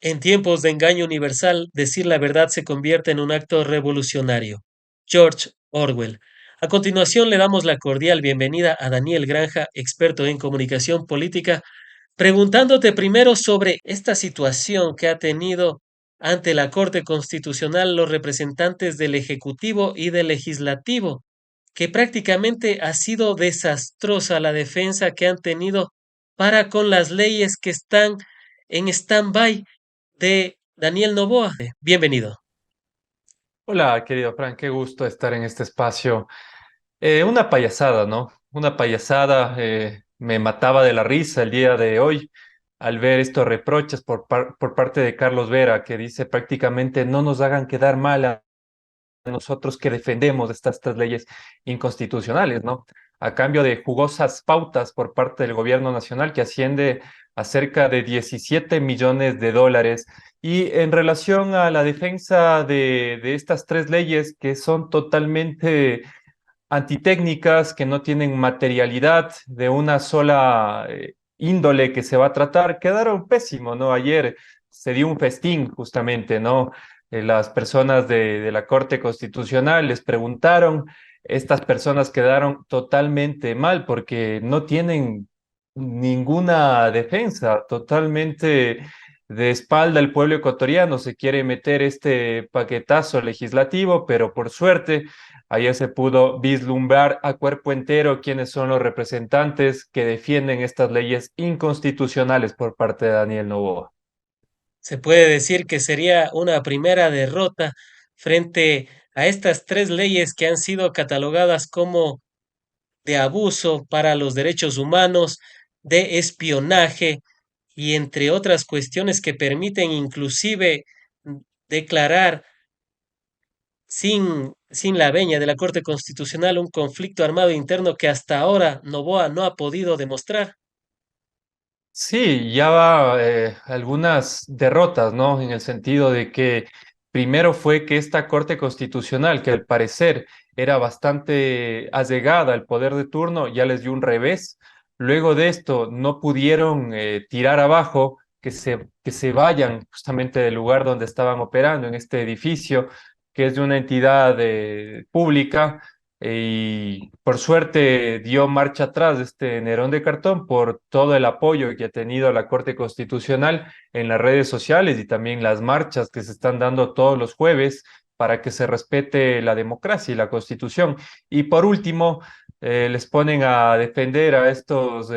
En tiempos de engaño universal, decir la verdad se convierte en un acto revolucionario. George Orwell. A continuación le damos la cordial bienvenida a Daniel Granja, experto en comunicación política, preguntándote primero sobre esta situación que ha tenido ante la Corte Constitucional los representantes del Ejecutivo y del Legislativo, que prácticamente ha sido desastrosa la defensa que han tenido para con las leyes que están en stand-by de Daniel Noboa. Bienvenido. Hola, querido Frank, qué gusto estar en este espacio. Una payasada, ¿no? Una payasada. Me mataba de la risa el día de hoy al ver estos reproches por parte de Carlos Vera, que dice prácticamente no nos hagan quedar mal a nosotros que defendemos estas leyes inconstitucionales, ¿no? A cambio de jugosas pautas por parte del gobierno nacional que asciende a cerca de 17 millones de dólares. Y en relación a la defensa de estas tres leyes que son totalmente antitécnicas, que no tienen materialidad de una sola índole que se va a tratar, quedaron pésimo, ¿no? Ayer se dio un festín justamente, ¿no? Las personas de la Corte Constitucional les preguntaron, estas personas quedaron totalmente mal porque no tienen ninguna defensa, totalmente de espalda el pueblo ecuatoriano se quiere meter este paquetazo legislativo, pero por suerte ayer se pudo vislumbrar a cuerpo entero quiénes son los representantes que defienden estas leyes inconstitucionales por parte de Daniel Noboa. Se puede decir que sería una primera derrota frente a estas tres leyes que han sido catalogadas como de abuso para los derechos humanos, de espionaje y entre otras cuestiones que permiten inclusive declarar sin la veña de la Corte Constitucional un conflicto armado interno que hasta ahora Noboa no ha podido demostrar. Sí, ya va algunas derrotas, ¿no? En el sentido de que primero fue que esta Corte Constitucional, que al parecer era bastante allegada al poder de turno, ya les dio un revés. Luego de esto, no pudieron tirar abajo, que se vayan justamente del lugar donde estaban operando, en este edificio, que es de una entidad pública y por suerte dio marcha atrás este Nerón de Cartón por todo el apoyo que ha tenido la Corte Constitucional en las redes sociales y también las marchas que se están dando todos los jueves para que se respete la democracia y la Constitución. Y por último, les ponen a defender a estos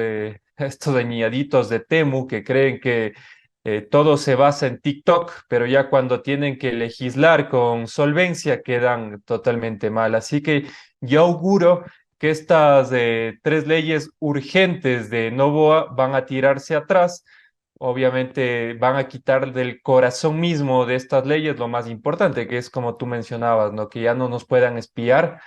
dañaditos de Temu que creen que todo se basa en TikTok, pero ya cuando tienen que legislar con solvencia quedan totalmente mal. Así que yo auguro que estas tres leyes urgentes de Novoa van a tirarse atrás. Obviamente van a quitar del corazón mismo de estas leyes lo más importante, que es como tú mencionabas, ¿no? Que ya no nos puedan espiar,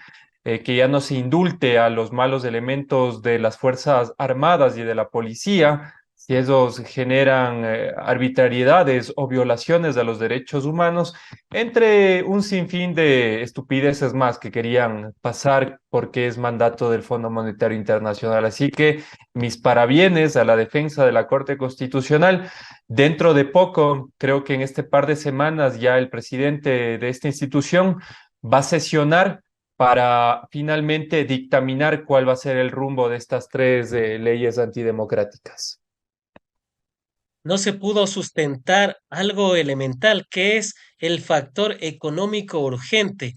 que ya no se indulte a los malos elementos de las Fuerzas Armadas y de la policía, si esos generan arbitrariedades o violaciones de los derechos humanos, entre un sinfín de estupideces más que querían pasar porque es mandato del Fondo Monetario Internacional. Así que mis parabienes a la defensa de la Corte Constitucional. Dentro de poco, creo que en este par de semanas ya el presidente de esta institución va a sesionar para finalmente dictaminar cuál va a ser el rumbo de estas tres leyes antidemocráticas. No se pudo sustentar algo elemental, que es el factor económico urgente.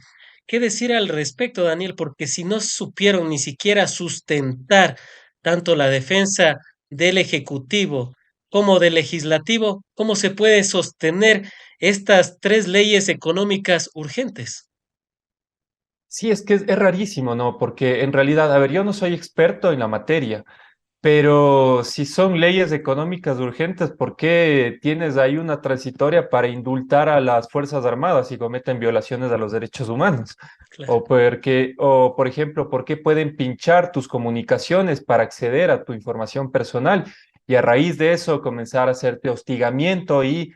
¿Qué decir al respecto, Daniel? Porque si no supieron ni siquiera sustentar tanto la defensa del Ejecutivo como del Legislativo, ¿cómo se puede sostener estas tres leyes económicas urgentes? Sí, es que es rarísimo, ¿no? Porque en realidad, a ver, yo no soy experto en la materia, pero si son leyes económicas urgentes, ¿por qué tienes ahí una transitoria para indultar a las Fuerzas Armadas si cometen violaciones a los derechos humanos? Claro. O por ejemplo, ¿por qué pueden pinchar tus comunicaciones para acceder a tu información personal y a raíz de eso comenzar a hacerte hostigamiento y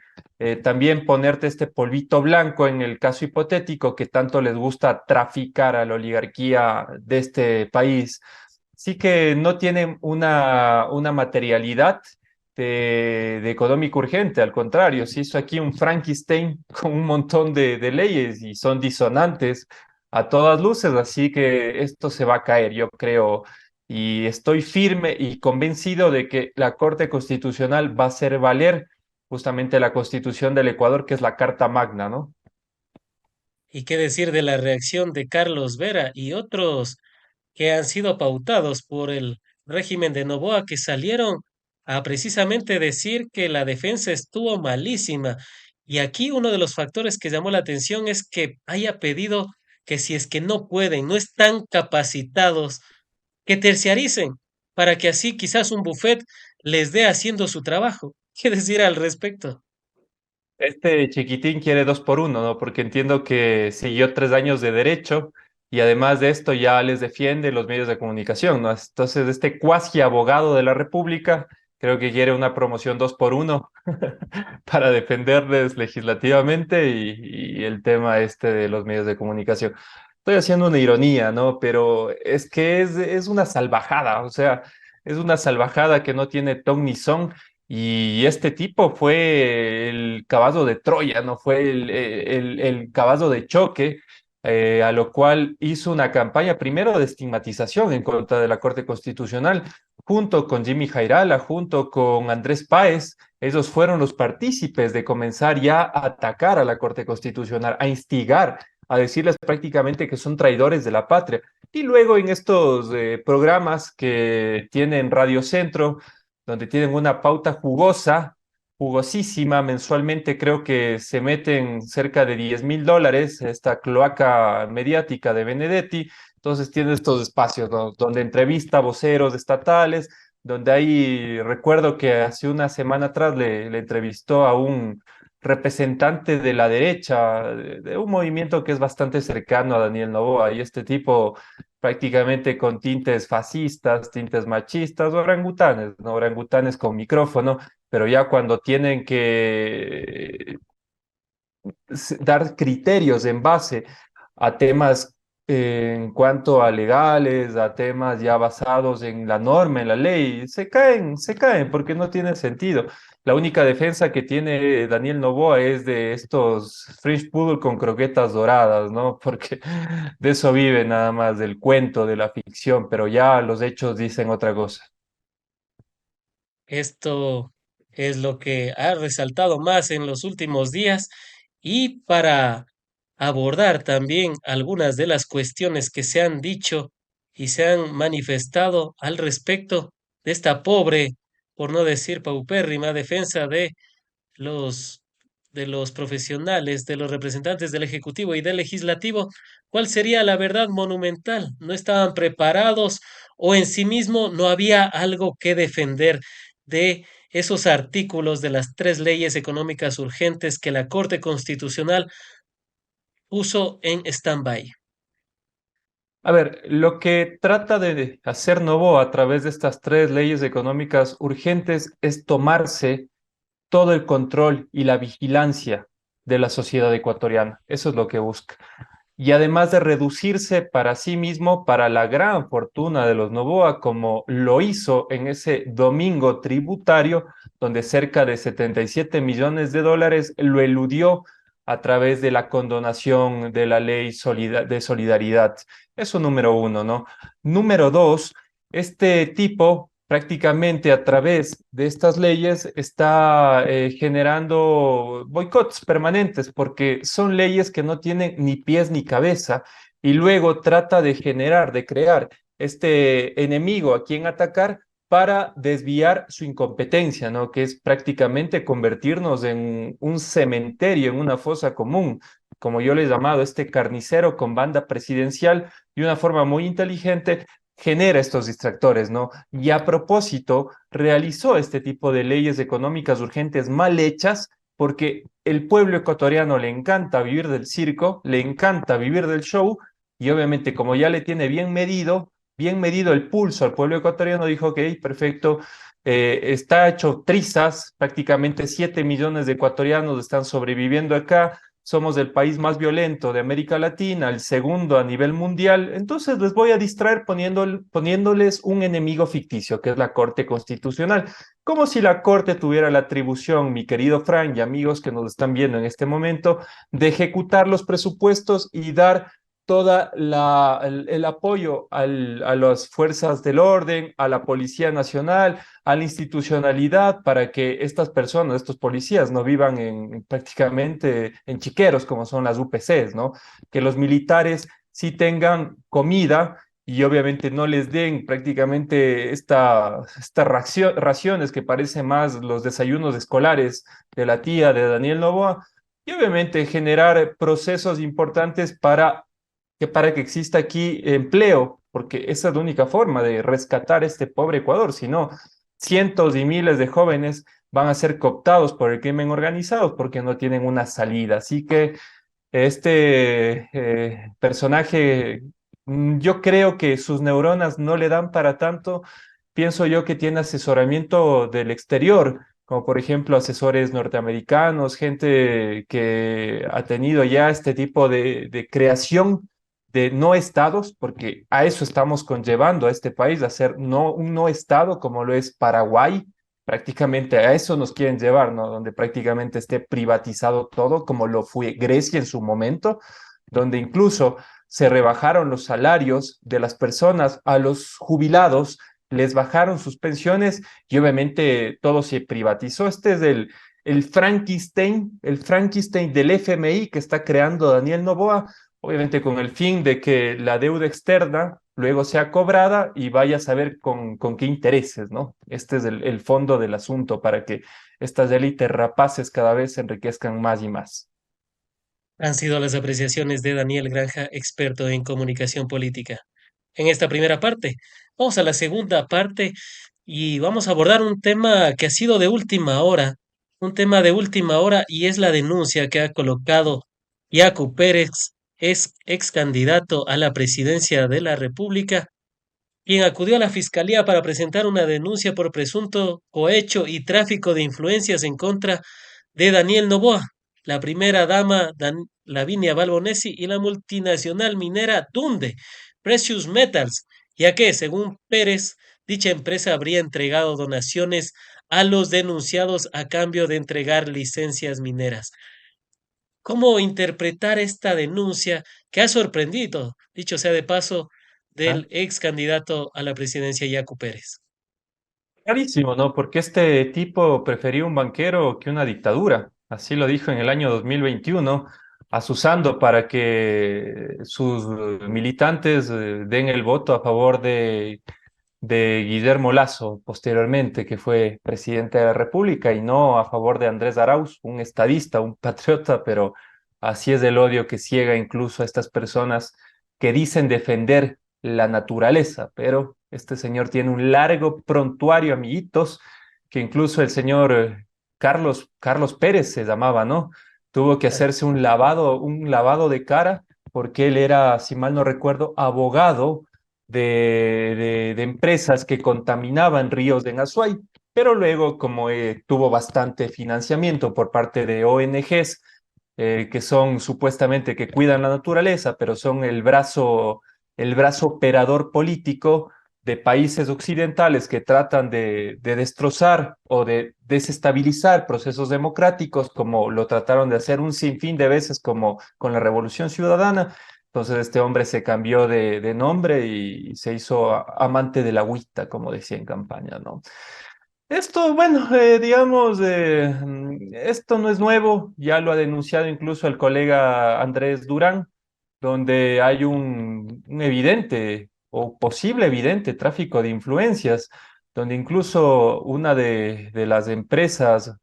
también ponerte este polvito blanco en el caso hipotético que tanto les gusta traficar a la oligarquía de este país? Sí que no tienen una materialidad de económico urgente. Al contrario, se hizo aquí un Frankenstein con un montón de leyes y son disonantes a todas luces, así que esto se va a caer, yo creo, y estoy firme y convencido de que la Corte Constitucional va a hacer valer justamente la Constitución del Ecuador, que es la Carta Magna, ¿no? ¿Y qué decir de la reacción de Carlos Vera y otros que han sido pautados por el régimen de Noboa, que salieron a precisamente decir que la defensa estuvo malísima? Y aquí uno de los factores que llamó la atención es que haya pedido que si es que no pueden, no están capacitados, que terciaricen, para que así quizás un buffet les dé haciendo su trabajo. ¿Qué decir al respecto? Este chiquitín quiere dos por uno, ¿no? Porque entiendo que siguió 3 años de derecho y además de esto ya les defiende los medios de comunicación, ¿no? Entonces, este cuasi abogado de la República creo que quiere una promoción 2 por 1 para defenderles legislativamente y el tema este de los medios de comunicación. Estoy haciendo una ironía, ¿no? Pero es que es una salvajada, o sea, es una salvajada que no tiene ton ni son. Y este tipo fue el caballo de Troya, ¿no? Fue el caballo de choque, a lo cual hizo una campaña primero de estigmatización en contra de la Corte Constitucional, junto con Jimmy Jairala, junto con Andrés Páez. Ellos fueron los partícipes de comenzar ya a atacar a la Corte Constitucional, a instigar, a decirles prácticamente que son traidores de la patria. Y luego en estos programas que tienen Radio Centro, donde tienen una pauta jugosa, jugosísima, mensualmente creo que se meten cerca de $10.000, esta cloaca mediática de Benedetti. Entonces tiene estos espacios, ¿no? Donde entrevista a voceros estatales, donde ahí recuerdo que hace una semana atrás le entrevistó a un representante de la derecha, de un movimiento que es bastante cercano a Daniel Noboa, y este tipo prácticamente con tintes fascistas, tintes machistas, orangutanes, ¿no? Orangutanes con micrófono, pero ya cuando tienen que dar criterios en base a temas en cuanto a legales, a temas ya basados en la norma, en la ley, se caen porque no tiene sentido. La única defensa que tiene Daniel Noboa es de estos French Poodle con croquetas doradas, ¿no? Porque de eso vive nada más, del cuento, de la ficción, pero ya los hechos dicen otra cosa. Esto es lo que ha resaltado más en los últimos días, y para abordar también algunas de las cuestiones que se han dicho y se han manifestado al respecto de esta pobre, por no decir paupérrima, defensa los, de los profesionales, de los representantes del Ejecutivo y del Legislativo. ¿Cuál sería la verdad monumental? ¿No estaban preparados o en sí mismo no había algo que defender de esos artículos de las tres leyes económicas urgentes que la Corte Constitucional puso en stand-by? A ver, lo que trata de hacer Novoa a través de estas 3 leyes económicas urgentes es tomarse todo el control y la vigilancia de la sociedad ecuatoriana. Eso es lo que busca. Y además de reducirse para sí mismo, para la gran fortuna de los Noboa, como lo hizo en ese domingo tributario, donde cerca de $77 millones lo eludió a través de la condonación de la ley de solidaridad. Eso número uno, ¿no? Número dos, este tipo prácticamente a través de estas leyes está generando boicots permanentes porque son leyes que no tienen ni pies ni cabeza y luego trata de generar, de crear este enemigo a quien atacar para desviar su incompetencia, ¿no? Que es prácticamente convertirnos en un cementerio, en una fosa común, como yo le he llamado, este carnicero con banda presidencial, de una forma muy inteligente genera estos distractores, ¿no? Y a propósito, realizó este tipo de leyes económicas urgentes mal hechas porque el pueblo ecuatoriano le encanta vivir del circo, le encanta vivir del show, y obviamente como ya le tiene bien medido el pulso al pueblo ecuatoriano, dijo, ok, perfecto, está hecho trizas, prácticamente 7 millones de ecuatorianos están sobreviviendo acá, somos el país más violento de América Latina, el segundo a nivel mundial, entonces les voy a distraer poniéndoles un enemigo ficticio, que es la Corte Constitucional. Como si la Corte tuviera la atribución, mi querido Frank y amigos que nos están viendo en este momento, de ejecutar los presupuestos y dar toda el apoyo a las fuerzas del orden, a la Policía Nacional, a la institucionalidad para que estas personas, estos policías, no vivan prácticamente en chiqueros como son las UPCs, ¿no? Que los militares sí tengan comida y obviamente no les den prácticamente estas raciones que parecen más los desayunos escolares de la tía de Daniel Noboa, y obviamente generar procesos importantes para que exista aquí empleo, porque esa es la única forma de rescatar este pobre Ecuador, si no, cientos y miles de jóvenes van a ser cooptados por el crimen organizado porque no tienen una salida. Así que este personaje, yo creo que sus neuronas no le dan para tanto. Pienso yo que tiene asesoramiento del exterior, como por ejemplo asesores norteamericanos, gente que ha tenido ya este tipo de creación de no estados, porque a eso estamos conllevando a este país, a ser un no estado como lo es Paraguay. Prácticamente a eso nos quieren llevar, ¿no? Donde prácticamente esté privatizado todo, como lo fue Grecia en su momento, donde incluso se rebajaron los salarios de las personas a los jubilados, les bajaron sus pensiones y obviamente todo se privatizó. Este es el Frankenstein del FMI que está creando Daniel Noboa, obviamente con el fin de que la deuda externa luego sea cobrada y vaya a saber con qué intereses, ¿no? Este es el fondo del asunto para que estas élites rapaces cada vez se enriquezcan más y más. Han sido las apreciaciones de Daniel Granja, experto en comunicación política. En esta primera parte, vamos a la segunda parte y vamos a abordar un tema que ha sido de última hora, un tema de última hora y es la denuncia que ha colocado Yacu Pérez, es ex candidato a la presidencia de la República, quien acudió a la fiscalía para presentar una denuncia por presunto cohecho y tráfico de influencias en contra de Daniel Noboa, la primera dama Lavinia Balbonesi y la multinacional minera Dunde Precious Metals, ya que, según Pérez, dicha empresa habría entregado donaciones a los denunciados a cambio de entregar licencias mineras. ¿Cómo interpretar esta denuncia que ha sorprendido, dicho sea de paso, ¿Ah? del ex candidato a la presidencia, Yacu Pérez? Clarísimo, ¿no? Porque este tipo prefería un banquero que una dictadura. Así lo dijo en el año 2021, asusando para que sus militantes den el voto a favor de Guillermo Lasso posteriormente, que fue presidente de la República, y no a favor de Andrés Arauz, un estadista, un patriota, pero así es el odio que ciega incluso a estas personas que dicen defender la naturaleza, pero este señor tiene un largo prontuario, amiguitos, que incluso el señor Carlos Pérez se llamaba, ¿no? Tuvo que Ah, hacerse un lavado de cara porque él era, si mal no recuerdo, abogado de empresas que contaminaban ríos de Azuay, pero luego, como tuvo bastante financiamiento por parte de ONGs, que son supuestamente que cuidan la naturaleza, pero son el brazo operador político de países occidentales que tratan de destrozar o de desestabilizar procesos democráticos, como lo trataron de hacer un sinfín de veces, como con la Revolución Ciudadana. Entonces este hombre se cambió de nombre y se hizo amante de la agüita, como decía en campaña, ¿no? Esto, bueno, digamos, esto no es nuevo, ya lo ha denunciado incluso el colega Andrés Durán, donde hay un evidente o posible evidente tráfico de influencias, donde incluso una de las empresas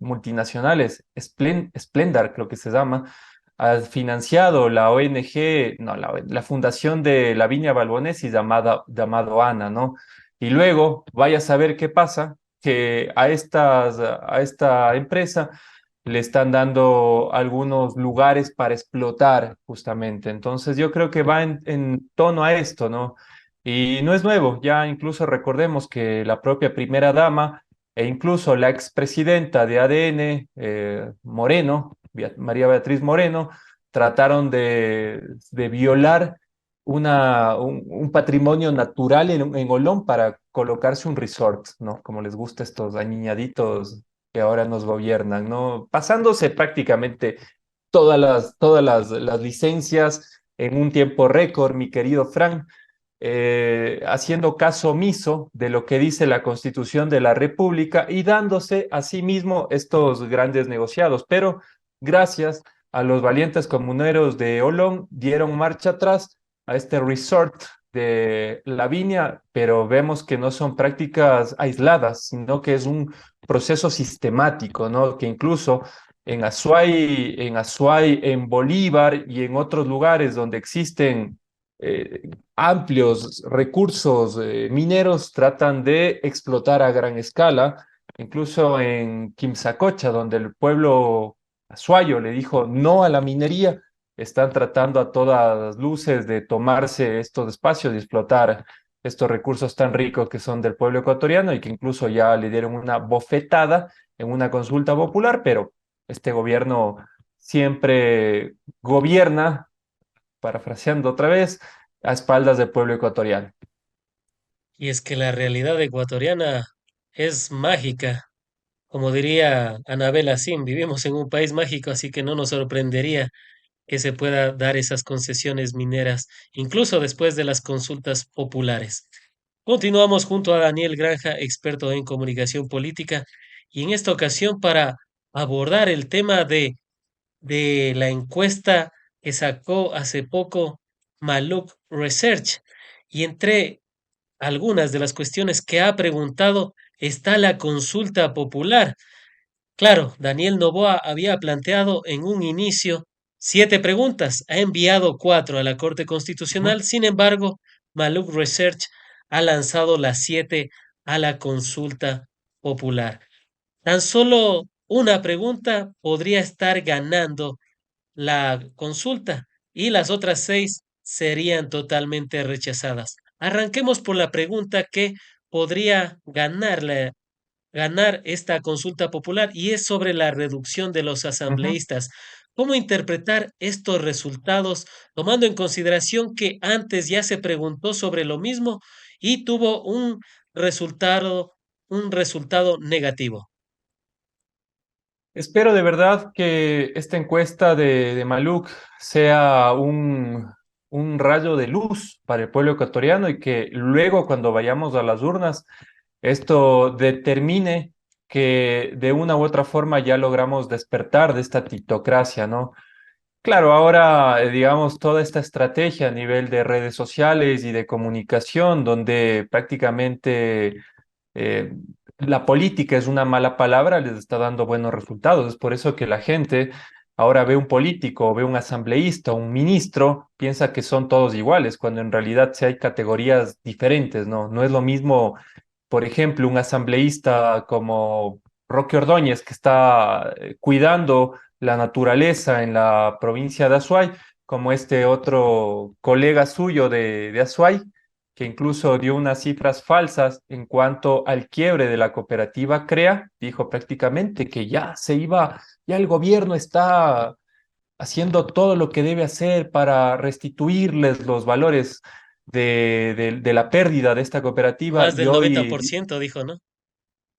multinacionales, Splendar, creo que se llama, ha financiado la ONG, no, la fundación de Lavinia Balbonesi llamado ANA, ¿no? Y luego vaya a saber qué pasa, que a esta empresa le están dando algunos lugares para explotar justamente. Entonces yo creo que va en tono a esto, ¿no? Y no es nuevo, ya incluso recordemos que la propia primera dama e incluso la expresidenta de ADN, Moreno, María Beatriz Moreno, trataron de violar un patrimonio natural en Olón para colocarse un resort, ¿no? Como les gusta estos añiñaditos que ahora nos gobiernan, ¿no? Pasándose prácticamente las licencias en un tiempo récord, mi querido Frank, haciendo caso omiso de lo que dice la Constitución de la República y dándose a sí mismo estos grandes negociados. Pero gracias a los valientes comuneros de Olón, dieron marcha atrás a este resort de La Viña, pero vemos que no son prácticas aisladas, sino que es un proceso sistemático, ¿no? Que incluso en Azuay, en Bolívar y en otros lugares donde existen amplios recursos mineros, tratan de explotar a gran escala, incluso en Quimsacocha, donde el pueblo azuayo le dijo no a la minería, están tratando a todas luces de tomarse estos espacios y explotar estos recursos tan ricos que son del pueblo ecuatoriano y que incluso ya le dieron una bofetada en una consulta popular, pero este gobierno siempre gobierna, parafraseando otra vez, a espaldas del pueblo ecuatoriano. Y es que la realidad ecuatoriana es mágica. Como diría Anabel Assim, vivimos en un país mágico, así que no nos sorprendería que se pueda dar esas concesiones mineras, incluso después de las consultas populares. Continuamos junto a Daniel Granja, experto en comunicación política, y en esta ocasión para abordar el tema de la encuesta que sacó hace poco Maluk Research. Y entre algunas de las cuestiones que ha preguntado está la consulta popular. Claro, Daniel Noboa había planteado en un inicio 7 preguntas, ha enviado 4 a la Corte Ujú. Constitucional, sin embargo, Maluk Research ha lanzado las 7 a la consulta popular. Tan solo una pregunta podría estar ganando la consulta y las otras 6 serían totalmente rechazadas. Arranquemos por la pregunta que podría ganar esta consulta popular y es sobre la reducción de los Ujú. asambleístas. ¿Cómo interpretar estos resultados tomando en consideración que antes ya se preguntó sobre lo mismo y tuvo resultado, un resultado negativo? Espero de verdad que esta encuesta de Maluk sea un rayo de luz para el pueblo ecuatoriano y que luego cuando vayamos a las urnas, esto determine que de una u otra forma ya logramos despertar de esta titocracia, ¿no? Claro, ahora, digamos, toda esta estrategia a nivel de redes sociales y de comunicación, donde prácticamente eh, la política es una mala palabra, les está dando buenos resultados. Es por eso que la gente ahora ve un político, ve un asambleísta, un ministro, piensa que son todos iguales, cuando en realidad sí hay categorías diferentes, ¿no? No es lo mismo, por ejemplo, un asambleísta como Roque Ordóñez, que está cuidando la naturaleza en la provincia de Azuay, como este otro colega suyo de Azuay, que incluso dio unas cifras falsas en cuanto al quiebre de la cooperativa CREA, dijo prácticamente que ya el gobierno está haciendo todo lo que debe hacer para restituirles los valores de la pérdida de esta cooperativa Más y del noventa hoy por ciento dijo, ¿no?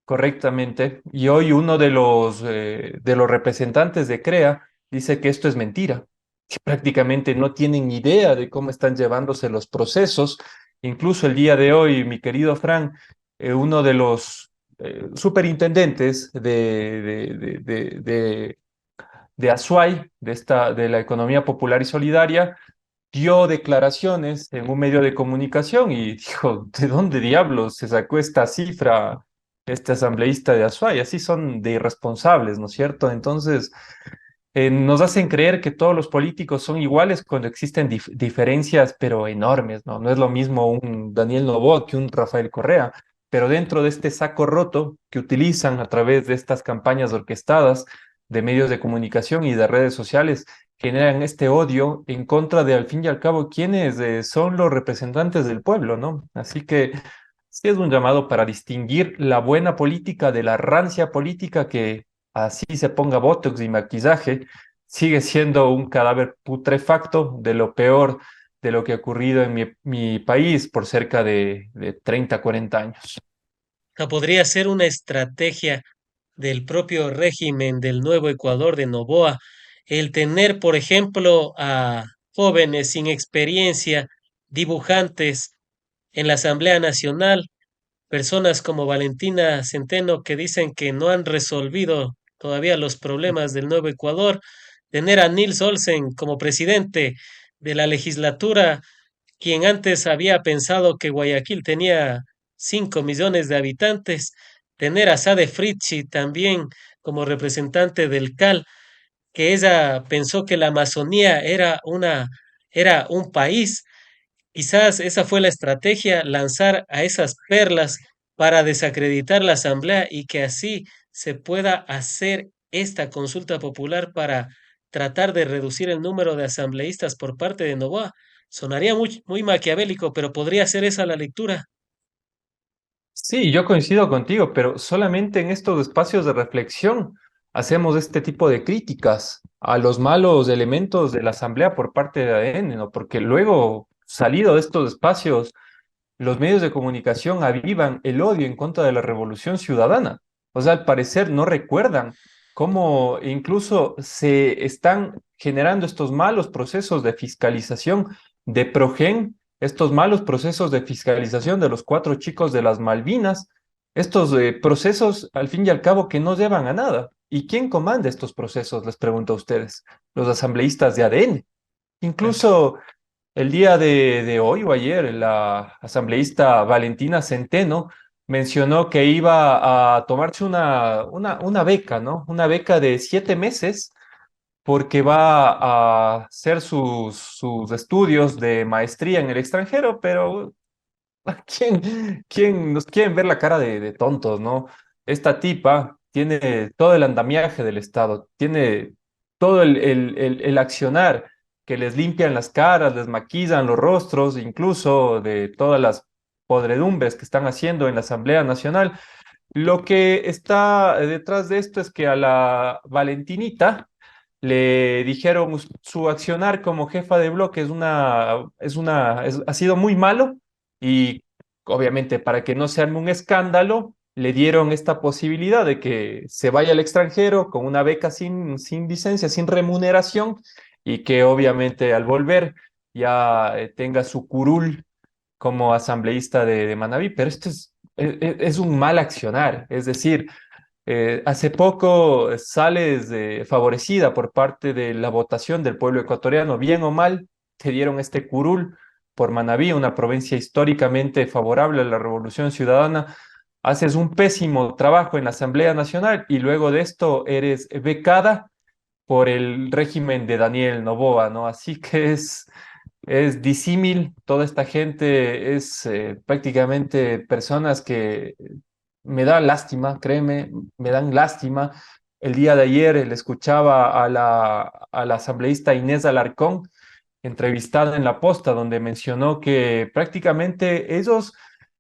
correctamente, y hoy uno de los representantes de CREA dice que esto es mentira, que prácticamente no tienen idea de cómo están llevándose los procesos. Incluso el día de hoy, mi querido Frank, uno de los superintendentes de Azuay, de la economía popular y solidaria, dio declaraciones en un medio de comunicación y dijo, ¿de dónde diablos se sacó esta cifra este asambleísta de Azuay? Así son de irresponsables, ¿no es cierto? Entonces, nos hacen creer que todos los políticos son iguales cuando existen diferencias, pero enormes, ¿no? No es lo mismo un Daniel Noboa que un Rafael Correa, pero dentro de este saco roto que utilizan a través de estas campañas orquestadas de medios de comunicación y de redes sociales, generan este odio en contra de, al fin y al cabo, quienes son los representantes del pueblo, ¿no? Así que sí es un llamado para distinguir la buena política de la rancia política que así se ponga Botox y maquillaje, sigue siendo un cadáver putrefacto de lo peor de lo que ha ocurrido en mi país por cerca de 30, 40 años. sea, podría ser una estrategia del propio régimen del Nuevo Ecuador de Noboa el tener, por ejemplo, a jóvenes sin experiencia, dibujantes en la Asamblea Nacional, personas como Valentina Centeno que dicen que no han resolvido todavía los problemas del Nuevo Ecuador, tener a Nils Olsen como presidente de la legislatura, quien antes había pensado que Guayaquil tenía 5 millones de habitantes, tener a Sade Fritzi también como representante del CAL, que ella pensó que la Amazonía era un país. Quizás esa fue la estrategia, lanzar a esas perlas para desacreditar la asamblea y que así se pueda hacer esta consulta popular para tratar de reducir el número de asambleístas por parte de Novoa. Sonaría muy maquiavélico, pero podría ser esa la lectura. Sí, yo coincido contigo, pero solamente en estos espacios de reflexión hacemos este tipo de críticas a los malos elementos de la asamblea por parte de ADN, ¿no? Porque luego, salido de estos espacios, los medios de comunicación avivan el odio en contra de la revolución ciudadana. O sea, al parecer no recuerdan cómo incluso se están generando estos malos procesos de fiscalización de Progen, estos malos procesos de fiscalización de los cuatro chicos de las Malvinas, estos procesos al fin y al cabo que no llevan a nada. ¿Y quién comanda estos procesos? Les pregunto a ustedes, los asambleístas de ADN. Exacto. Incluso el día de hoy o ayer, la asambleísta Valentina Centeno mencionó que iba a tomarse una beca, ¿no? Una beca de 7 meses porque va a hacer sus estudios de maestría en el extranjero, pero ¿quién nos quieren ver la cara de tontos, ¿no? Esta tipa tiene todo el andamiaje del Estado, tiene todo el accionar que les limpian las caras, les maquillan los rostros, incluso de todas las podredumbres que están haciendo en la Asamblea Nacional. Lo que está detrás de esto es que a la Valentinita le dijeron su accionar como jefa de bloque ha sido muy malo y obviamente para que no se arme un escándalo, le dieron esta posibilidad de que se vaya al extranjero con una beca sin licencia, sin remuneración y que obviamente al volver ya tenga su curul como asambleísta de Manabí, pero esto es un mal accionar, es decir, hace poco sales favorecida por parte de la votación del pueblo ecuatoriano, bien o mal, te dieron este curul por Manabí, una provincia históricamente favorable a la Revolución Ciudadana. Haces un pésimo trabajo en la Asamblea Nacional y luego de esto eres becada por el régimen de Daniel Noboa, ¿no? Así que es disímil, toda esta gente es prácticamente personas que me da lástima, créeme, me dan lástima. El día de ayer le escuchaba a la asambleísta Inés Alarcón entrevistada en La Posta, donde mencionó que prácticamente ellos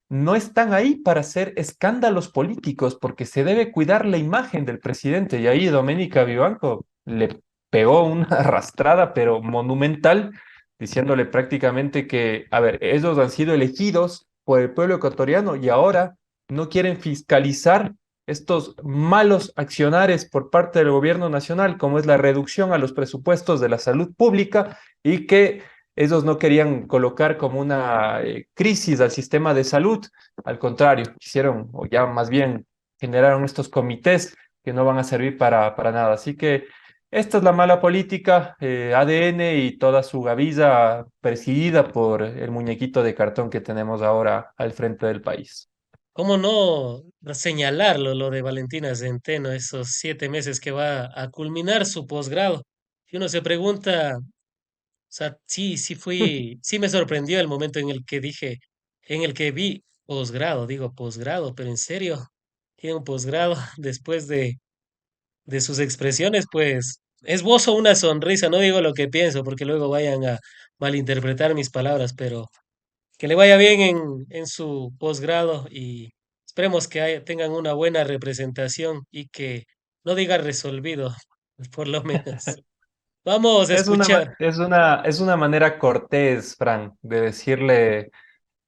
no están ahí para hacer escándalos políticos, porque se debe cuidar la imagen del presidente. Y ahí Doménica Vivanco le pegó una arrastrada, pero monumental, diciéndole prácticamente que, a ver, ellos han sido elegidos por el pueblo ecuatoriano y ahora no quieren fiscalizar estos malos accionares por parte del gobierno nacional, como es la reducción a los presupuestos de la salud pública y que ellos no querían colocar como una crisis al sistema de salud, al contrario, quisieron, o ya más bien generaron estos comités que no van a servir para nada. Así que esta es la mala política, ADN y toda su gavilla presidida por el muñequito de cartón que tenemos ahora al frente del país. ¿Cómo no señalarlo, lo de Valentina Centeno, esos 7 meses que va a culminar su posgrado? Y uno se pregunta, o sea, sí me sorprendió el momento en el que en el que vi posgrado, digo posgrado, pero en serio, tiene un posgrado después de sus expresiones, pues esbozo una sonrisa, no digo lo que pienso, porque luego vayan a malinterpretar mis palabras, pero que le vaya bien en su posgrado y esperemos que tengan una buena representación y que no diga resolvido, por lo menos. Vamos a Es una, escuchar. es una manera cortés, Frank, de decirle,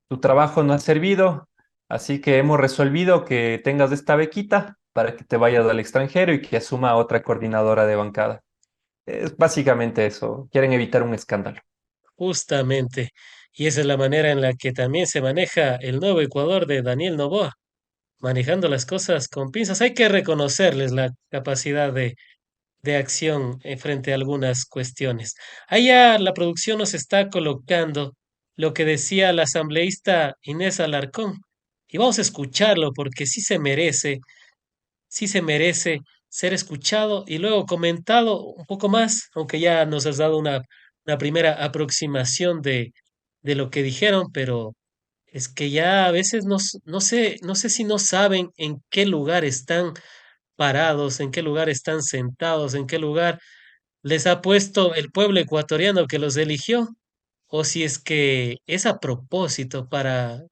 tu trabajo no ha servido, así que hemos resolvido que tengas esta bequita para que te vayas al extranjero y que asuma otra coordinadora de bancada. Es básicamente eso. Quieren evitar un escándalo. Justamente. Y esa es la manera en la que también se maneja el nuevo Ecuador de Daniel Noboa, manejando las cosas con pinzas. Hay que reconocerles la capacidad de acción frente a algunas cuestiones. Allá la producción nos está colocando lo que decía la asambleísta Inés Alarcón. Y vamos a escucharlo porque sí se merece ser escuchado y luego comentado un poco más, aunque ya nos has dado una primera aproximación de lo que dijeron, pero es que ya a veces no sé si no saben en qué lugar están parados, en qué lugar están sentados, en qué lugar les ha puesto el pueblo ecuatoriano que los eligió, o si es que es a propósito para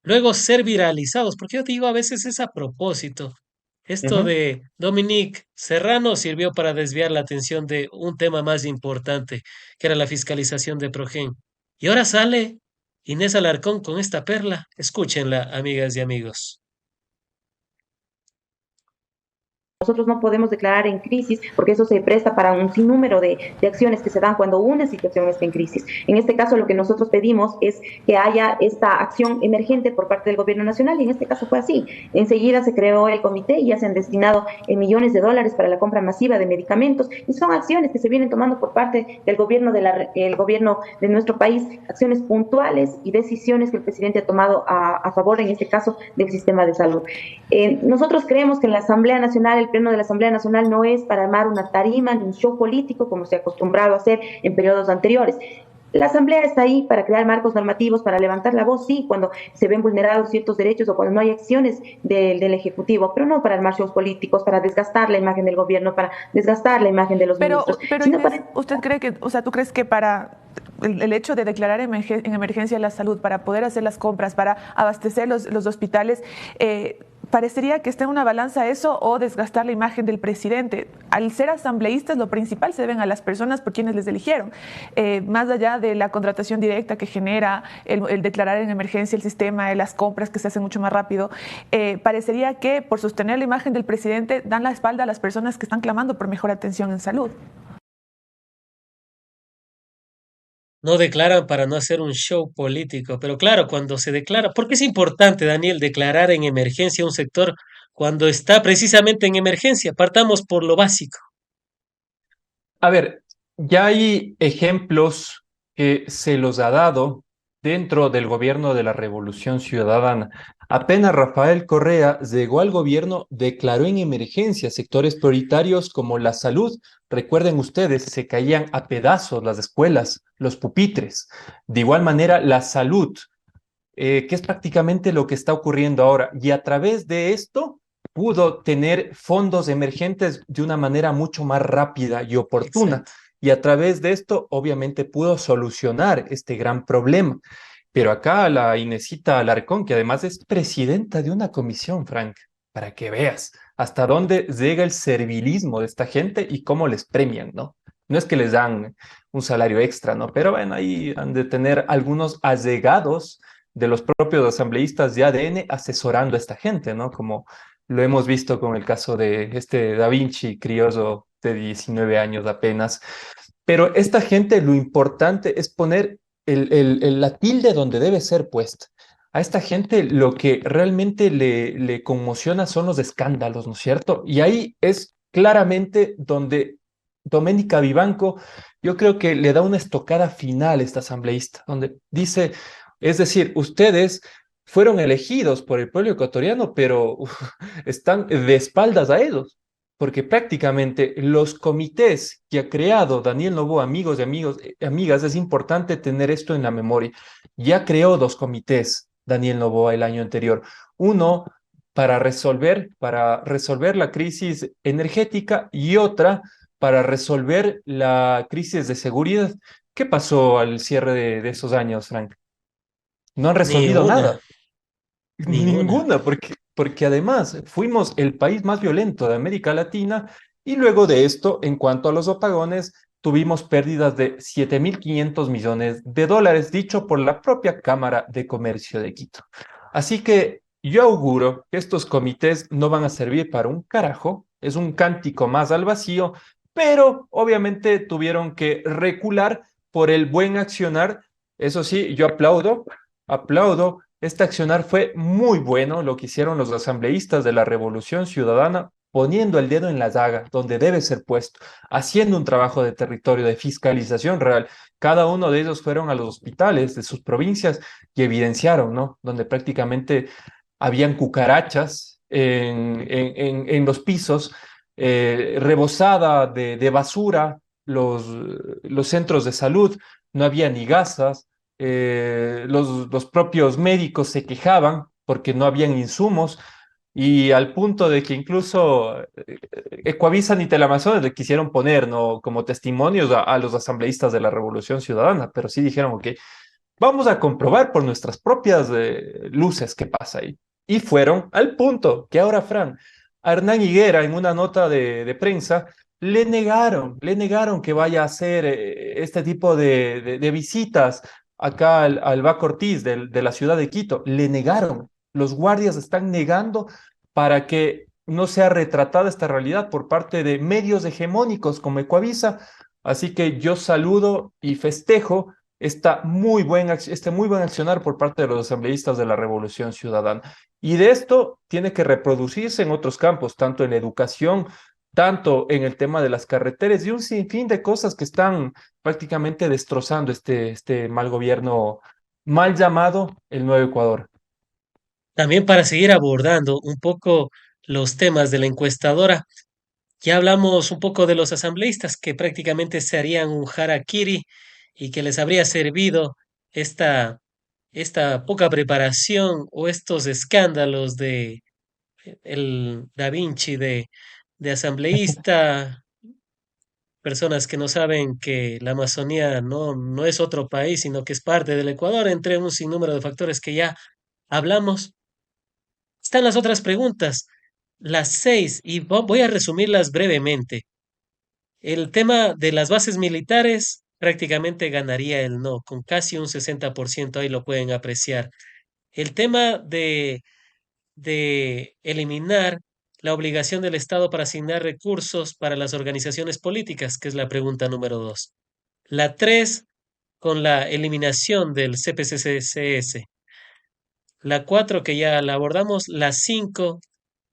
luego ser viralizados, porque yo digo a veces es a propósito. Esto Ujú. de Dominique Serrano sirvió para desviar la atención de un tema más importante, que era la fiscalización de Progen. Y ahora sale Inés Alarcón con esta perla. Escúchenla, amigas y amigos. Nosotros no podemos declarar en crisis porque eso se presta para un sinnúmero de acciones que se dan cuando una situación está en crisis. En este caso, lo que nosotros pedimos es que haya esta acción emergente por parte del gobierno nacional y en este caso fue así. Enseguida se creó el comité y ya se han destinado millones de dólares para la compra masiva de medicamentos y son acciones que se vienen tomando por parte del gobierno el gobierno de nuestro país, acciones puntuales y decisiones que el presidente ha tomado a favor, en este caso, del sistema de salud. Nosotros creemos que en la Asamblea Nacional, el Pleno de la Asamblea Nacional no es para armar una tarima ni un show político como se ha acostumbrado a hacer en periodos anteriores. La Asamblea está ahí para crear marcos normativos, para levantar la voz, sí, cuando se ven vulnerados ciertos derechos o cuando no hay acciones del Ejecutivo, pero no para armar shows políticos, para desgastar la imagen del gobierno, para desgastar la imagen de los ministros, Pero sino Inés, para... ¿usted cree que, o sea, tú crees que para el hecho de declarar en emergencia la salud, para poder hacer las compras, para abastecer los hospitales, parecería que está en una balanza eso o desgastar la imagen del presidente? Al ser asambleístas, lo principal se deben a las personas por quienes les eligieron, más allá de la contratación directa que genera el declarar en emergencia el sistema, las compras que se hacen mucho más rápido, parecería que por sostener la imagen del presidente dan la espalda a las personas que están clamando por mejor atención en salud. No declaran para no hacer un show político, pero claro, cuando se declara, porque es importante, Daniel, declarar en emergencia un sector cuando está precisamente en emergencia. Partamos por lo básico. A ver, ya hay ejemplos que se los ha dado dentro del gobierno de la Revolución Ciudadana. Apenas Rafael Correa llegó al gobierno, declaró en emergencia sectores prioritarios como la salud. Recuerden ustedes, se caían a pedazos las escuelas, los pupitres. De igual manera, la salud, que es prácticamente lo que está ocurriendo ahora. Y a través de esto pudo tener fondos emergentes de una manera mucho más rápida y oportuna. Exacto. Y a través de esto, obviamente, pudo solucionar este gran problema. Pero acá la Inesita Alarcón, que además es presidenta de una comisión, Frank, para que veas hasta dónde llega el servilismo de esta gente y cómo les premian, ¿no? No es que les dan un salario extra, ¿no? Pero bueno, ahí han de tener algunos allegados de los propios asambleístas de ADN asesorando a esta gente, ¿no? Como lo hemos visto con el caso de este Da Vinci, criollo de 19 años apenas. Pero esta gente, lo importante es poner la tilde donde debe ser puesta. A esta gente lo que realmente le conmociona son los escándalos, ¿no es cierto? Y ahí es claramente donde Doménica Vivanco, yo creo que le da una estocada final a esta asambleísta, donde dice, es decir, ustedes fueron elegidos por el pueblo ecuatoriano, pero están de espaldas a ellos, porque prácticamente los comités que ha creado Daniel Noboa, amigos y amigos, amigas, es importante tener esto en la memoria. Ya creó dos comités Daniel Noboa el año anterior. Uno para resolver la crisis energética y otra para resolver la crisis de seguridad. ¿Qué pasó al cierre de esos años, Frank? No han Ni resolvido una, nada. ni una. Ninguna, porque además fuimos el país más violento de América Latina y luego de esto, en cuanto a los apagones, tuvimos pérdidas de 7.500 millones de dólares, dicho por la propia Cámara de Comercio de Quito. Así que yo auguro que estos comités no van a servir para un carajo, es un cántico más al vacío, pero obviamente tuvieron que recular por el buen accionar. Eso sí, yo aplaudo. Este accionar fue muy bueno, lo que hicieron los asambleístas de la Revolución Ciudadana, poniendo el dedo en la llaga, donde debe ser puesto, haciendo un trabajo de territorio, de fiscalización real. Cada uno de ellos fueron a los hospitales de sus provincias y evidenciaron, ¿no? Donde prácticamente habían cucarachas en los pisos, rebosada de basura, los centros de salud, no había ni gasas, los propios médicos se quejaban porque no habían insumos y al punto de que incluso Ecuavisa y Teleamazonas le quisieron poner, ¿no? como testimonios a los asambleístas de la Revolución Ciudadana, pero sí dijeron, ok, vamos a comprobar por nuestras propias luces qué pasa ahí. Y fueron al punto que ahora, Fran, a Hernán Higuera en una nota de prensa le negaron que vaya a hacer este tipo de visitas acá al Baco Ortiz de la ciudad de Quito. Le negaron. Los guardias están negando para que no sea retratada esta realidad por parte de medios hegemónicos como Ecuavisa. Así que yo saludo y festejo este muy buen accionar por parte de los asambleístas de la Revolución Ciudadana. Y de esto tiene que reproducirse en otros campos, tanto en la educación, tanto en el tema de las carreteras y un sinfín de cosas que están prácticamente destrozando este mal gobierno, mal llamado el Nuevo Ecuador. También para seguir abordando un poco los temas de la encuestadora, ya hablamos un poco de los asambleístas que prácticamente se harían un harakiri y que les habría servido esta, esta poca preparación o estos escándalos de el Da Vinci de asambleísta, personas que no saben que la Amazonía no es otro país, sino que es parte del Ecuador, entre un sinnúmero de factores que ya hablamos. Están las otras preguntas, las seis, y voy a resumirlas brevemente. El tema de las bases militares prácticamente ganaría el no, con casi un 60%, ahí lo pueden apreciar. El tema de eliminar la obligación del Estado para asignar recursos para las organizaciones políticas, que es la pregunta número dos. La tres, con la eliminación del CPCCS. La cuatro, que ya la abordamos. La cinco,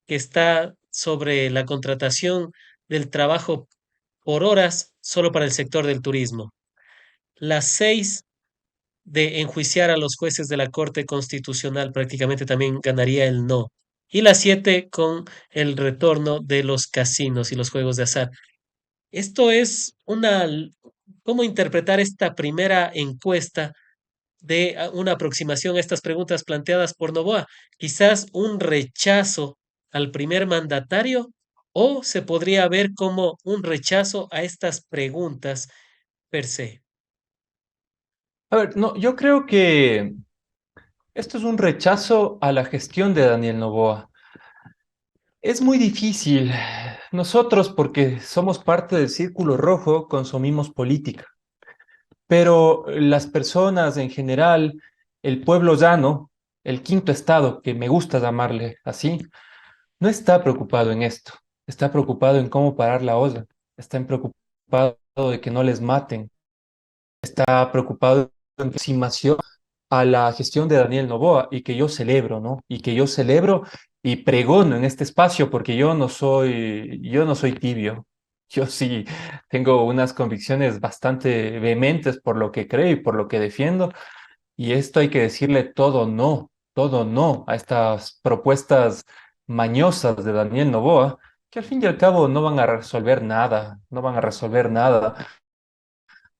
que está sobre la contratación del trabajo por horas solo para el sector del turismo. La seis, de enjuiciar a los jueces de la Corte Constitucional, prácticamente también ganaría el no. Y la siete, con el retorno de los casinos y los juegos de azar. Esto es ¿cómo interpretar esta primera encuesta de una aproximación a estas preguntas planteadas por Novoa? Quizás un rechazo al primer mandatario o se podría ver como un rechazo a estas preguntas per se. A ver, no, yo creo que esto es un rechazo a la gestión de Daniel Noboa. Es muy difícil. Nosotros, porque somos parte del Círculo Rojo, consumimos política, pero las personas en general, el pueblo llano, el quinto estado, que me gusta llamarle así, no está preocupado en esto. Está preocupado en cómo parar la olla. Está preocupado de que no les maten. Está preocupado en aproximación a la gestión de Daniel Noboa y que yo celebro, ¿no? Y que yo celebro y pregono en este espacio porque yo no soy tibio. Yo sí tengo unas convicciones bastante vehementes por lo que creo y por lo que defiendo. Y esto hay que decirle todo no a estas propuestas mañosas de Daniel Noboa, que al fin y al cabo no van a resolver nada, no van a resolver nada.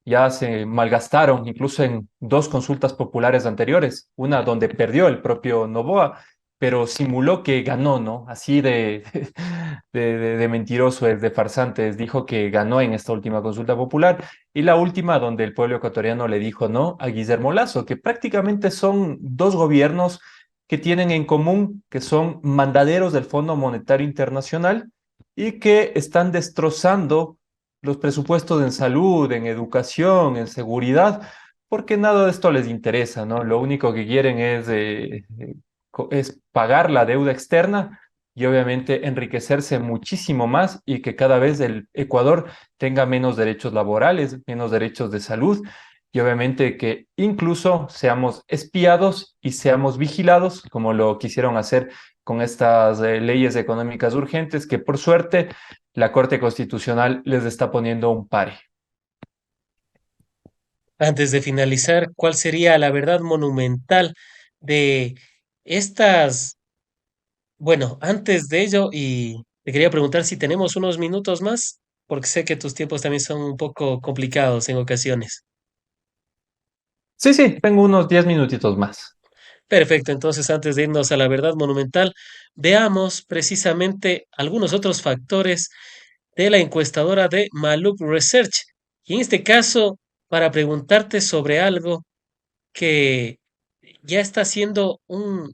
Ya se malgastaron incluso en dos consultas populares anteriores, una donde perdió el propio Noboa, pero simuló que ganó, ¿no? Así de mentiroso es, de farsantes, dijo que ganó en esta última consulta popular, y la última donde el pueblo ecuatoriano le dijo no a Guillermo Lasso, que prácticamente son dos gobiernos que tienen en común que son mandaderos del Fondo Monetario Internacional y que están destrozando los presupuestos en salud, en educación, en seguridad, porque nada de esto les interesa, ¿no? Lo único que quieren es pagar la deuda externa y obviamente enriquecerse muchísimo más y que cada vez el Ecuador tenga menos derechos laborales, menos derechos de salud y obviamente que incluso seamos espiados y seamos vigilados, como lo quisieron hacer con estas leyes económicas urgentes, que por suerte la Corte Constitucional les está poniendo un pare. Antes de finalizar, ¿cuál sería la verdad monumental de estas? Bueno, antes de ello, y te quería preguntar si tenemos unos minutos más, porque sé que tus tiempos también son un poco complicados en ocasiones. Sí, sí, tengo unos 10 minutitos más. Perfecto, entonces antes de irnos a la verdad monumental, veamos precisamente algunos otros factores de la encuestadora de Maluk Research. Y en este caso, para preguntarte sobre algo que ya está siendo un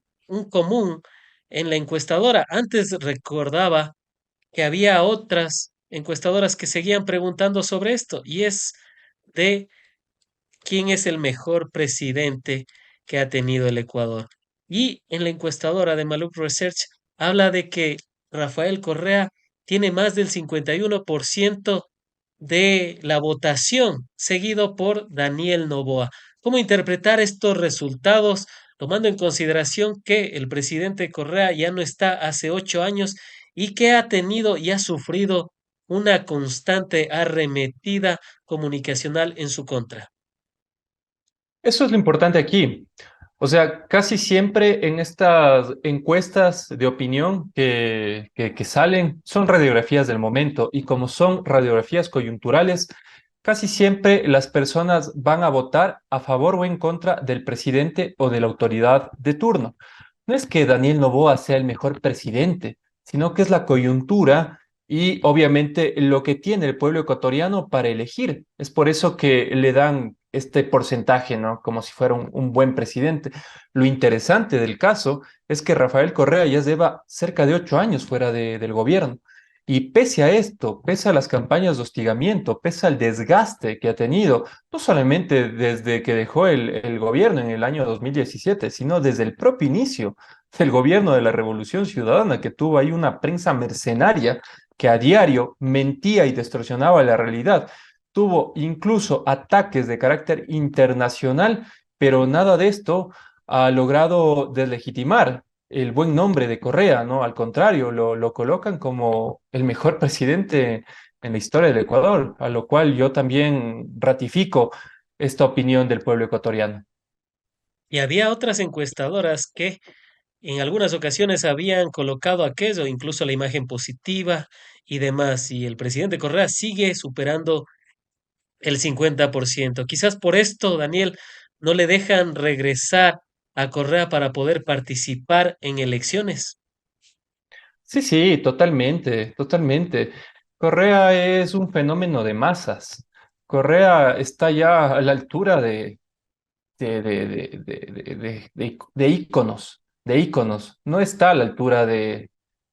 común en la encuestadora. Antes recordaba que había otras encuestadoras que seguían preguntando sobre esto, y es de quién es el mejor presidente que ha tenido el Ecuador. Y en la encuestadora de Maluk Research habla de que Rafael Correa tiene más del 51% de la votación, seguido por Daniel Noboa. ¿Cómo interpretar estos resultados, tomando en consideración que el presidente Correa ya no está hace 8 años y que ha tenido y ha sufrido una constante arremetida comunicacional en su contra? Eso es lo importante aquí. O sea, casi siempre en estas encuestas de opinión que salen son radiografías del momento y como son radiografías coyunturales, casi siempre las personas van a votar a favor o en contra del presidente o de la autoridad de turno. No es que Daniel Noboa sea el mejor presidente, sino que es la coyuntura y obviamente lo que tiene el pueblo ecuatoriano para elegir. Es por eso que le dan este porcentaje, ¿no? Como si fuera un buen presidente. Lo interesante del caso es que Rafael Correa ya lleva cerca de 8 años fuera del gobierno. Y pese a esto, pese a las campañas de hostigamiento, pese al desgaste que ha tenido, no solamente desde que dejó el gobierno en el año 2017, sino desde el propio inicio del gobierno de la Revolución Ciudadana, que tuvo ahí una prensa mercenaria que a diario mentía y distorsionaba la realidad. Tuvo incluso ataques de carácter internacional, pero nada de esto ha logrado deslegitimar el buen nombre de Correa, ¿no? Al contrario, lo colocan como el mejor presidente en la historia del Ecuador, a lo cual yo también ratifico esta opinión del pueblo ecuatoriano. Y había otras encuestadoras que en algunas ocasiones habían colocado aquello, incluso la imagen positiva y demás, y el presidente Correa sigue superando el 50%. Quizás por esto, Daniel, no le dejan regresar a Correa para poder participar en elecciones. Sí, sí, totalmente, totalmente. Correa es un fenómeno de masas. Correa está ya a la altura de íconos, de íconos. No está a la altura de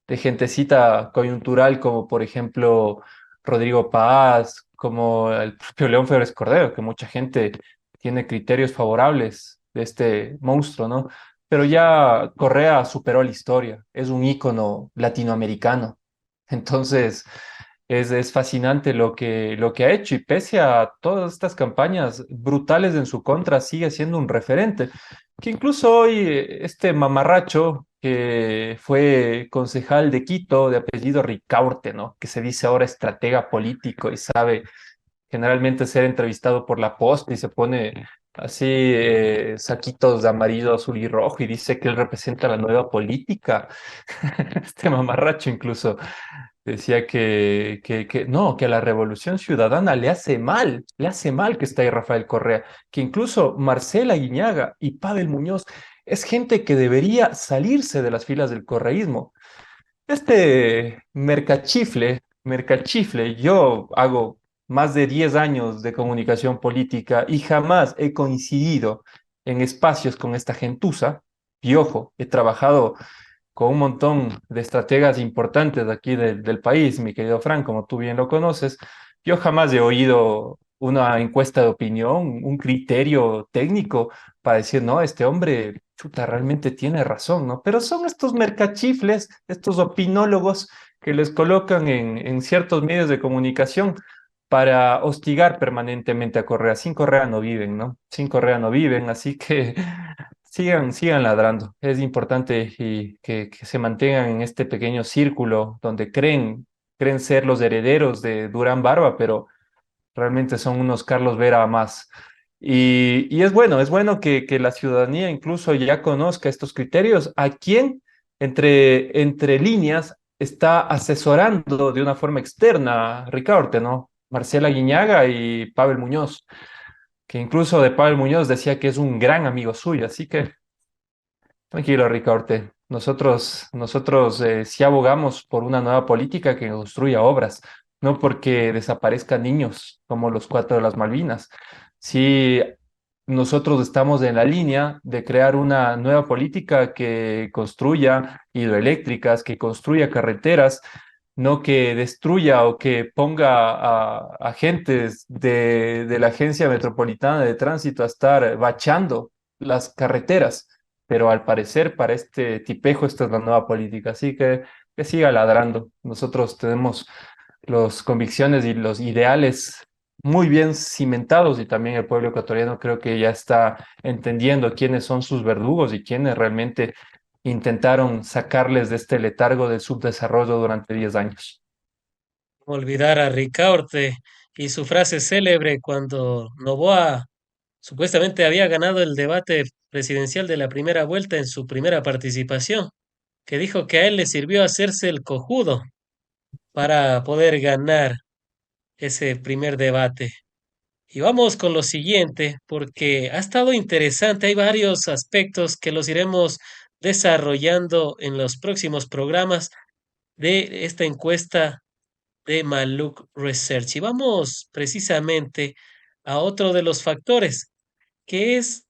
gentecita coyuntural como por ejemplo Rodrigo Paz, como el propio León Febres Cordero, que mucha gente tiene criterios favorables de este monstruo, ¿no? Pero ya Correa superó la historia, es un ícono latinoamericano. Entonces, es fascinante lo que ha hecho y pese a todas estas campañas brutales en su contra, sigue siendo un referente. Que incluso hoy este mamarracho que fue concejal de Quito, de apellido Ricaurte, ¿no? Que se dice ahora estratega político y sabe generalmente ser entrevistado por la Post y se pone así saquitos de amarillo, azul y rojo y dice que él representa la nueva política. Este mamarracho incluso decía que no, que a la Revolución Ciudadana le hace mal que esté ahí Rafael Correa, que incluso Marcela Guiñaga y Pavel Muñoz es gente que debería salirse de las filas del correísmo. Este mercachifle, yo hago más de 10 años de comunicación política y jamás he coincidido en espacios con esta gentuza. Y ojo, he trabajado con un montón de estrategas importantes de aquí del país, mi querido Frank, como tú bien lo conoces. Yo jamás he oído una encuesta de opinión, un criterio técnico para decir, no, este hombre, chuta, realmente tiene razón, ¿no? Pero son estos mercachifles, estos opinólogos que les colocan en ciertos medios de comunicación para hostigar permanentemente a Correa. Sin Correa no viven, ¿no? Sin Correa no viven, así que sigan ladrando. Es importante y que se mantengan en este pequeño círculo donde creen ser los herederos de Durán Barba, pero realmente son unos Carlos Vera más. Y es bueno que la ciudadanía incluso ya conozca estos criterios. ¿A quién entre líneas está asesorando de una forma externa Ricaurte, ¿no? Marcela Guiñaga y Pavel Muñoz, que incluso de Pavel Muñoz decía que es un gran amigo suyo, así que tranquilo, Ricaurte. Nosotros sí abogamos por una nueva política que construya obras, no porque desaparezcan niños como los cuatro de las Malvinas. Sí, nosotros estamos en la línea de crear una nueva política que construya hidroeléctricas, que construya carreteras, no que destruya o que ponga a agentes de la Agencia Metropolitana de Tránsito a estar bachando las carreteras. Pero al parecer para este tipejo esta es la nueva política, así que siga ladrando. Nosotros tenemos las convicciones y los ideales muy bien cimentados y también el pueblo ecuatoriano creo que ya está entendiendo quiénes son sus verdugos y quiénes realmente intentaron sacarles de este letargo del subdesarrollo durante 10 años. Olvidar a Ricaurte y su frase célebre cuando Noboa supuestamente había ganado el debate presidencial de la primera vuelta en su primera participación, que dijo que a él le sirvió hacerse el cojudo para poder ganar ese primer debate. Y vamos con lo siguiente, porque ha estado interesante, hay varios aspectos que los iremos desarrollando en los próximos programas de esta encuesta de Maluk Research. Y vamos precisamente a otro de los factores, que es,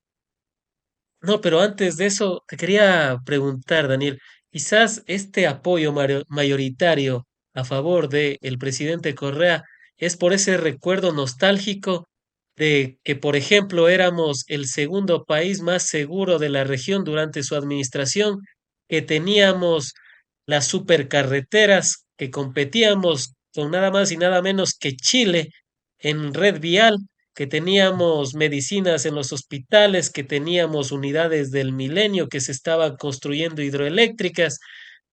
no, pero antes de eso, te quería preguntar, Daniel, quizás este apoyo mayoritario a favor del presidente Correa es por ese recuerdo nostálgico de que, por ejemplo, éramos el segundo país más seguro de la región durante su administración, que teníamos las supercarreteras, que competíamos con nada más y nada menos que Chile en red vial, que teníamos medicinas en los hospitales, que teníamos unidades del milenio, que se estaban construyendo hidroeléctricas,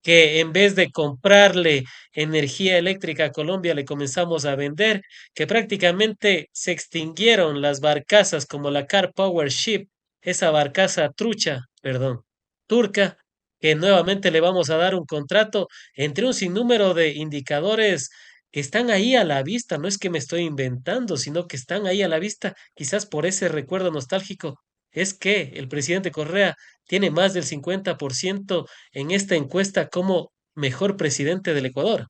que en vez de comprarle energía eléctrica a Colombia, le comenzamos a vender, que prácticamente se extinguieron las barcazas como la Car Power Ship, esa barcaza trucha, perdón, turca, que nuevamente le vamos a dar un contrato entre un sinnúmero de indicadores que están ahí a la vista, no es que me estoy inventando, sino que están ahí a la vista, quizás por ese recuerdo nostálgico, es que el presidente Correa tiene más del 50% en esta encuesta como mejor presidente del Ecuador.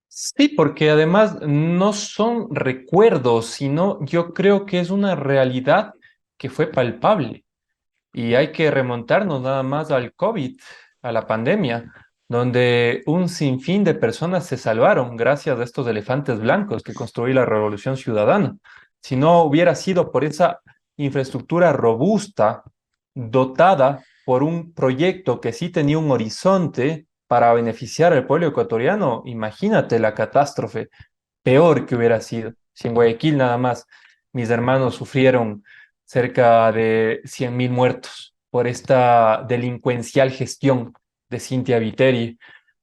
Sí, porque además no son recuerdos, sino yo creo que es una realidad que fue palpable. Y hay que remontarnos nada más al COVID, a la pandemia, donde un sinfín de personas se salvaron gracias a estos elefantes blancos que construyó la Revolución Ciudadana. Si no hubiera sido por esa infraestructura robusta, dotada por un proyecto que sí tenía un horizonte para beneficiar al pueblo ecuatoriano, imagínate la catástrofe peor que hubiera sido. Si en Guayaquil nada más mis hermanos sufrieron cerca de 100.000 muertos por esta delincuencial gestión de Cintia Viteri.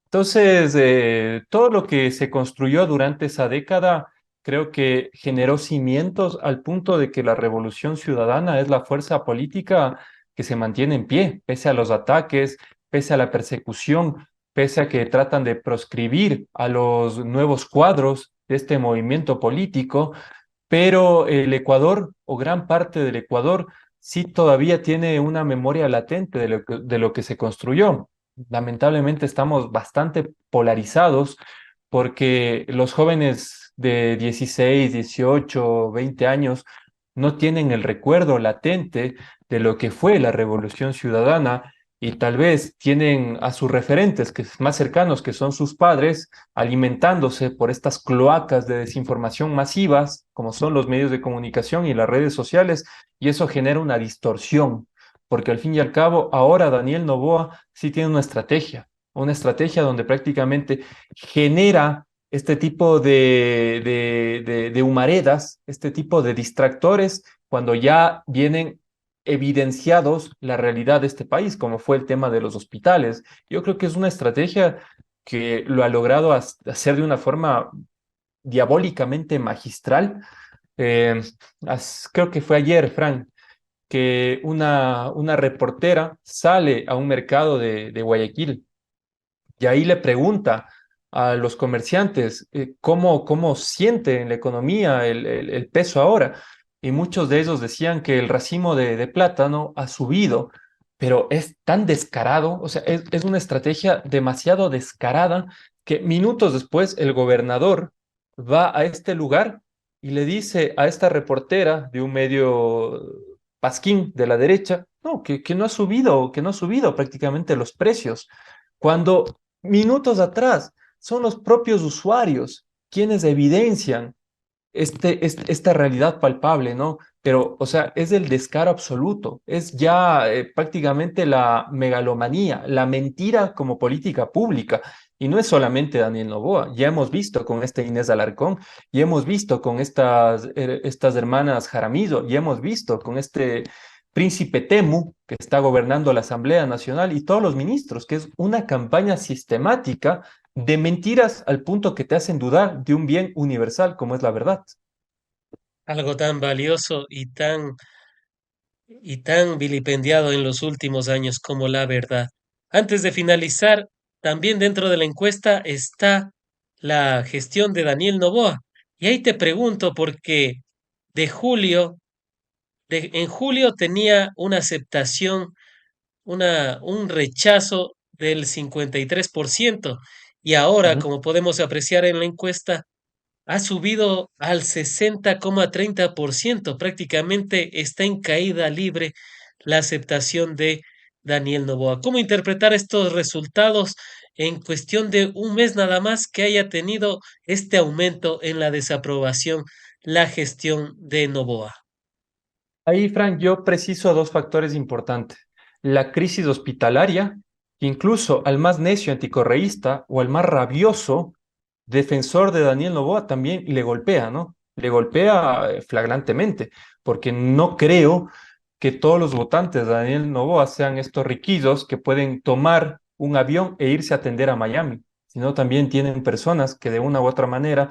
Entonces, todo lo que se construyó durante esa década creo que generó cimientos al punto de que la Revolución Ciudadana es la fuerza política que se mantiene en pie, pese a los ataques, pese a la persecución, pese a que tratan de proscribir a los nuevos cuadros de este movimiento político, pero el Ecuador o gran parte del Ecuador sí todavía tiene una memoria latente de lo que se construyó. Lamentablemente estamos bastante polarizados porque los jóvenes de 16, 18, 20 años no tienen el recuerdo latente de lo que fue la Revolución Ciudadana y tal vez tienen a sus referentes que más cercanos, que son sus padres, alimentándose por estas cloacas de desinformación masivas, como son los medios de comunicación y las redes sociales, y eso genera una distorsión, porque al fin y al cabo, ahora Daniel Noboa sí tiene una estrategia donde prácticamente genera este tipo de humaredas, este tipo de distractores, cuando ya vienen evidenciados la realidad de este país, como fue el tema de los hospitales. Yo creo que es una estrategia que lo ha logrado hacer de una forma diabólicamente magistral. Eh, Creo que fue ayer, Frank, que una reportera sale a un mercado de Guayaquil y ahí le pregunta a los comerciantes cómo sienten la economía, el peso ahora. Y muchos de ellos decían que el racimo de plátano ha subido, pero es tan descarado, o sea, es una estrategia demasiado descarada que minutos después el gobernador va a este lugar y le dice a esta reportera de un medio pasquín de la derecha, no, que no ha subido, que no ha subido prácticamente los precios, cuando minutos atrás son los propios usuarios quienes evidencian esta realidad palpable, ¿no? Pero, o sea, es el descaro absoluto, es ya prácticamente la megalomanía, la mentira como política pública. Y no es solamente Daniel Noboa, ya hemos visto con esta Inés Alarcón, ya hemos visto con estas hermanas Jaramillo, ya hemos visto con este príncipe Temu que está gobernando la Asamblea Nacional y todos los ministros, que es una campaña sistemática de mentiras al punto que te hacen dudar de un bien universal como es la verdad. Algo tan valioso y tan vilipendiado en los últimos años como la verdad. Antes de finalizar, también dentro de la encuesta está la gestión de Daniel Noboa. Y ahí te pregunto, porque de julio, en julio tenía una aceptación, un rechazo del 53%, y ahora, Ujú. como podemos apreciar en la encuesta, ha subido al 60,30%. Prácticamente está en caída libre la aceptación de Daniel Noboa. ¿Cómo interpretar estos resultados en cuestión de un mes nada más que haya tenido este aumento en la desaprobación la gestión de Noboa? Ahí, Frank, yo preciso dos factores importantes. La crisis hospitalaria, que incluso al más necio anticorreísta o al más rabioso defensor de Daniel Noboa también le golpea, ¿no? Le golpea flagrantemente, porque no creo que todos los votantes de Daniel Noboa sean estos riquillos que pueden tomar un avión e irse a atender a Miami, sino también tienen personas que de una u otra manera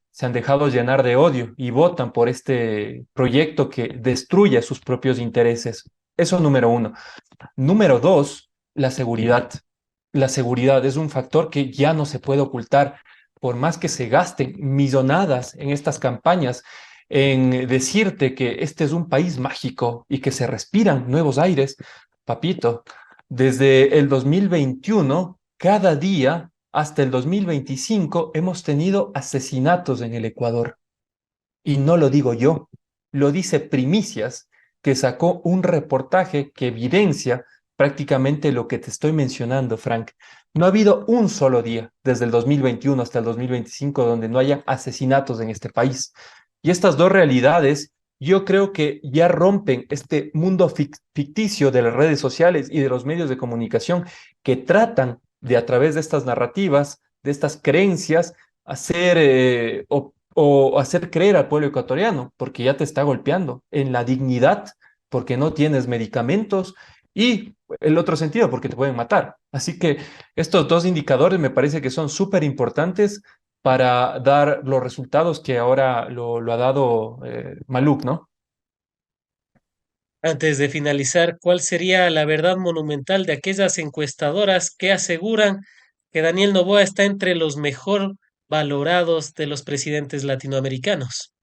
se han dejado llenar de odio y votan por este proyecto que destruye sus propios intereses. Eso número uno. Número dos, la seguridad. La seguridad es un factor que ya no se puede ocultar, por más que se gasten millonadas en estas campañas, en decirte que este es un país mágico y que se respiran nuevos aires. Papito, desde el 2021, cada día hasta el 2025 hemos tenido asesinatos en el Ecuador. Y no lo digo yo, lo dice Primicias, que sacó un reportaje que evidencia prácticamente lo que te estoy mencionando, Frank. No ha habido un solo día desde el 2021 hasta el 2025 donde no haya asesinatos en este país. Y estas dos realidades, yo creo que ya rompen este mundo ficticio de las redes sociales y de los medios de comunicación que tratan de, a través de estas narrativas, de estas creencias, hacer o hacer creer al pueblo ecuatoriano, porque ya te está golpeando en la dignidad, porque no tienes medicamentos y el otro sentido, porque te pueden matar. Así que estos dos indicadores me parece que son súper importantes para dar los resultados que ahora lo ha dado Maluk, ¿no? Antes de finalizar, ¿cuál sería la verdad monumental de aquellas encuestadoras que aseguran que Daniel Noboa está entre los mejor valorados de los presidentes latinoamericanos?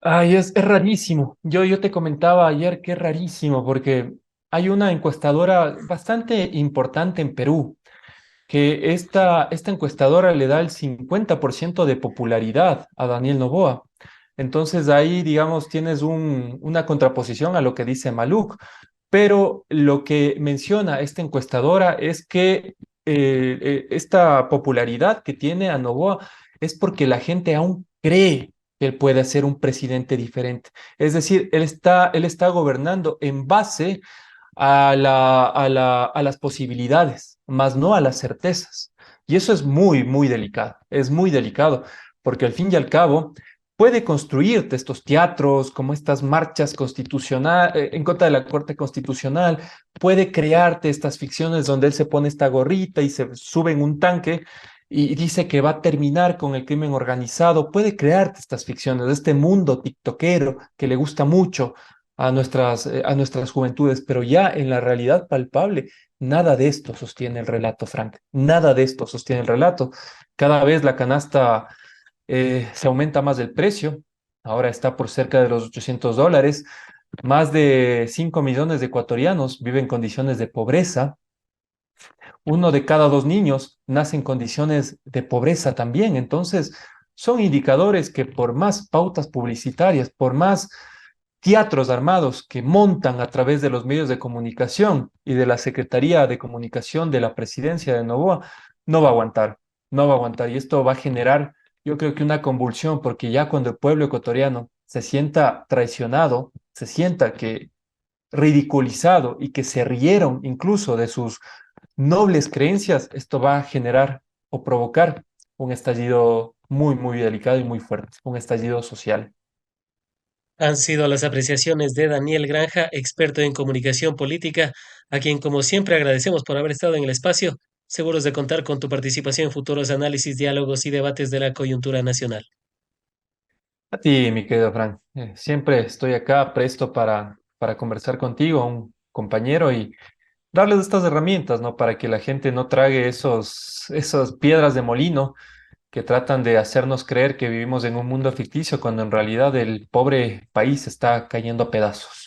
Ay, es rarísimo. Yo te comentaba ayer que es rarísimo porque hay una encuestadora bastante importante en Perú que esta encuestadora le da el 50% de popularidad a Daniel Noboa. Entonces ahí, digamos, tienes una contraposición a lo que dice Maluk. Pero lo que menciona esta encuestadora es que esta popularidad que tiene a Noboa es porque la gente aún cree que él puede ser un presidente diferente. Es decir, él está gobernando en base a las posibilidades, más no a las certezas. Y eso es muy, muy delicado, es muy delicado, porque al fin y al cabo puede construirte estos teatros, como estas marchas constitucionales en contra de la Corte Constitucional, puede crearte estas ficciones donde él se pone esta gorrita y se sube en un tanque y dice que va a terminar con el crimen organizado, puede crearte estas ficciones, de este mundo tiktokero que le gusta mucho a nuestras juventudes, pero ya en la realidad palpable, nada de esto sostiene el relato, Frank, nada de esto sostiene el relato. Cada vez la canasta se aumenta más el precio, ahora está por cerca de los $800, más de 5 millones de ecuatorianos viven en condiciones de pobreza, uno de cada dos niños nace en condiciones de pobreza también, entonces son indicadores que por más pautas publicitarias, por más teatros armados que montan a través de los medios de comunicación y de la Secretaría de Comunicación de la Presidencia de Novoa, no va a aguantar, no va a aguantar. Y esto va a generar, yo creo que una convulsión, porque ya cuando el pueblo ecuatoriano se sienta traicionado, se sienta que ridiculizado y que se rieron incluso de sus nobles creencias, esto va a generar o provocar un estallido muy, muy delicado y muy fuerte, un estallido social. Han sido las apreciaciones de Daniel Granja, experto en comunicación política, a quien como siempre agradecemos por haber estado en el espacio, seguros de contar con tu participación en futuros análisis, diálogos y debates de la coyuntura nacional. A ti, mi querido Frank, siempre estoy acá presto para conversar contigo, un compañero, y darles estas herramientas, ¿no? Para que la gente no trague esas piedras de molino que tratan de hacernos creer que vivimos en un mundo ficticio cuando en realidad el pobre país está cayendo a pedazos.